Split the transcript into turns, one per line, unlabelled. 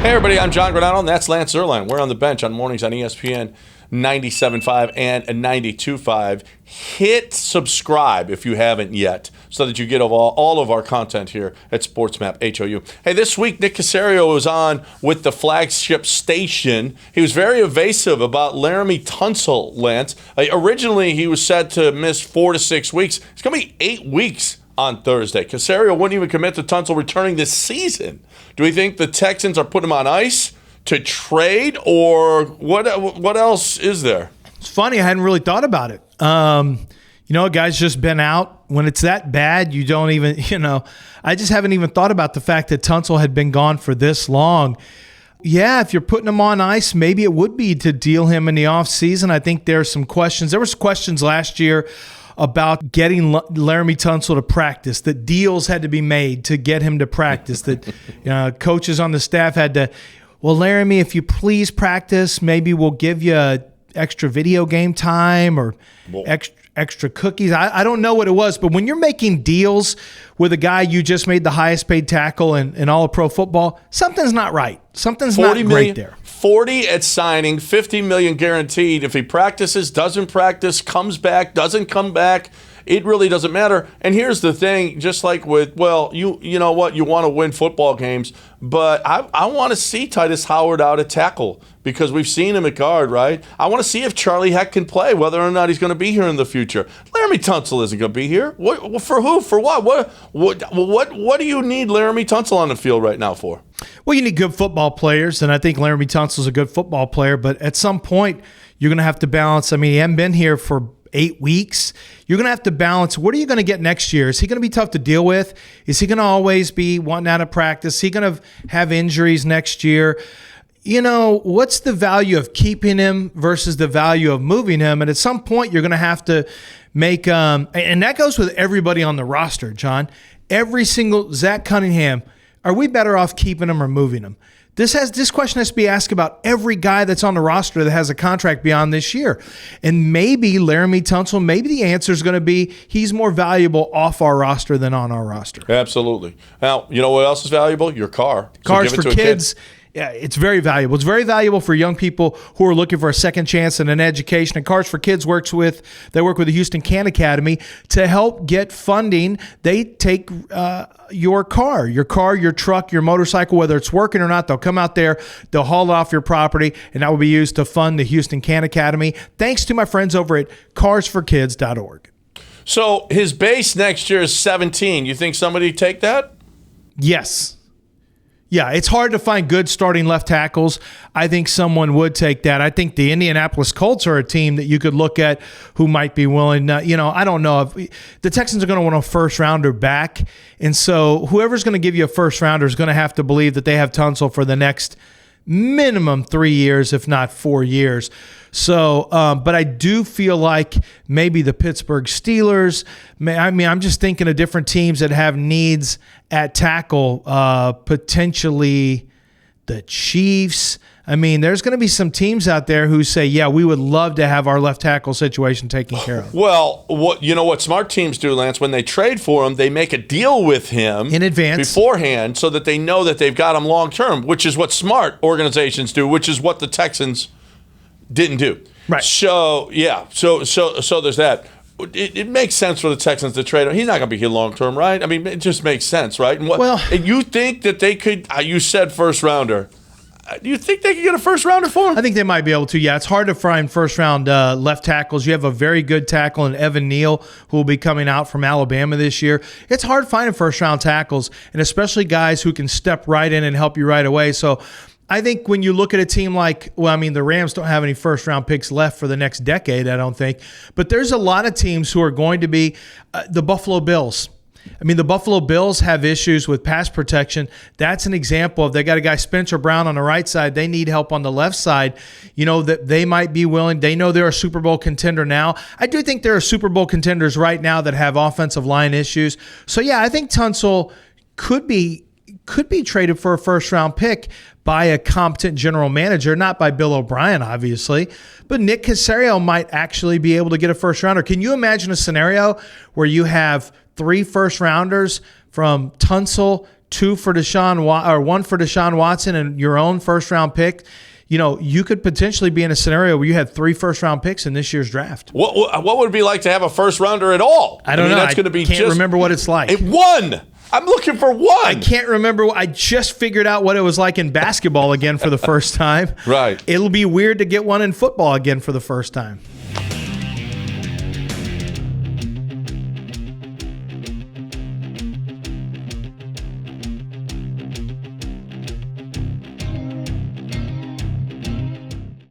Hey everybody, I'm John Granato, and that's Lance Zierlein. We're on the bench on mornings on ESPN 97.5 and 92.5. Hit subscribe if you haven't yet, so that you get all of our content here at SportsMap HOU. Hey, this week Nick Caserio was on with the flagship station. He was very evasive about Laremy Tunsil, Lance. Originally, he was said to miss 4 to 6 weeks. It's going to be 8 weeks on Thursday. Caserio wouldn't even commit to Tunsil returning this season. Do we think the Texans are putting him on ice to trade, or what else is there?
It's funny, I hadn't really thought about it. A guy's just been out. When it's that bad, you don't even, I just haven't even thought about the fact that Tunsil had been gone for this long. Yeah, if you're putting him on ice, maybe it would be to deal him in the offseason. I think there's some questions. There was questions last year about getting Laremy Tunsil to practice, that deals had to be made to get him to practice, that coaches on the staff had to, well, Laremy, if you please practice, maybe we'll give you extra video game time or extra cookies. I don't know what it was, but when you're making deals with a guy you just made the highest paid tackle in all of pro football, something's not right. Something's not great there.
40 at signing, $50 million guaranteed. If he practices, doesn't practice, comes back, doesn't come back, it really doesn't matter. And here's the thing, just like with, you know what, you want to win football games, but I want to see Titus Howard out at tackle because we've seen him at guard, right? I want to see if Charlie Heck can play, whether or not he's going to be here in the future. Laremy Tunsil isn't going to be here. What, for who? For what? What do you need Laremy Tunsil on the field right now for?
Well, you need good football players, and I think Laremy Tunsil is a good football player, but at some point, you're going to have to balance. I mean, he hasn't been here for 8 weeks. You're going to have to balance. What are you going to get next year? Is he going to be tough to deal with? Is he going to always be wanting out of practice? Is he going to have injuries next year? What's the value of keeping him versus the value of moving him? And at some point, you're going to have to make and that goes with everybody on the roster, John. Every single Zach Cunningham. Are we better off keeping him or moving him? This question has to be asked about every guy that's on the roster that has a contract beyond this year. And maybe Laremy Tunsil, maybe the answer is going to be he's more valuable off our roster than on our roster.
Absolutely. Now, you know what else is valuable? Your car.
Cars for kids. Yeah, it's very valuable. It's very valuable for young people who are looking for a second chance and an education. And Cars for Kids work with the Houston Can Academy to help get funding. They take your car, your truck, your motorcycle, whether it's working or not. They'll come out there, they'll haul it off your property, and that will be used to fund the Houston Can Academy. Thanks to my friends over at carsforkids.org.
So his base next year is 17. You think somebody take that?
Yes. Yeah, it's hard to find good starting left tackles. I think someone would take that. I think the Indianapolis Colts are a team that you could look at who might be willing. I don't know if the Texans are going to want a first rounder back. And so whoever's going to give you a first rounder is going to have to believe that they have Tunsil for the next minimum 3 years, if not 4 years. So, but I do feel like maybe the Pittsburgh Steelers, I'm just thinking of different teams that have needs at tackle, potentially the Chiefs. There's going to be some teams out there who say, yeah, we would love to have our left tackle situation taken care of.
Well, what smart teams do, Lance, when they trade for him, they make a deal with him
in advance
beforehand so that they know that they've got him long term, which is what smart organizations do, which is what the Texans didn't do.
Right.
So, yeah. So there's that. It makes sense for the Texans to trade him. He's not going to be here long term, right? It just makes sense, right? And you think that they could, you said first rounder. Do you think they could get a first rounder for him?
I think they might be able to, yeah. It's hard to find first round left tackles. You have a very good tackle in Evan Neal, who will be coming out from Alabama this year. It's hard finding first round tackles, and especially guys who can step right in and help you right away. So I think when you look at a team like, the Rams don't have any first-round picks left for the next decade, I don't think. But there's a lot of teams who are going to be the Buffalo Bills. The Buffalo Bills have issues with pass protection. That's an example of they got a guy, Spencer Brown, on the right side. They need help on the left side. That they might be willing. They know they're a Super Bowl contender now. I do think there are Super Bowl contenders right now that have offensive line issues. So, yeah, I think Tunsil could be traded for a first-round pick by a competent general manager, not by Bill O'Brien, obviously, but Nick Caserio might actually be able to get a first-rounder. Can you imagine a scenario where you have 3 first-rounders from Tunsil one for Deshaun Watson and your own first-round pick, you could potentially be in a scenario where you had 3 first-round picks in this year's draft.
What would it be like to have a first-rounder at all?
I don't know.
That's going to be
can't remember what it's like.
One. I'm looking for one.
I can't remember. I just figured out what it was like in basketball again for the first time.
Right.
It'll be weird to get one in football again for the first time.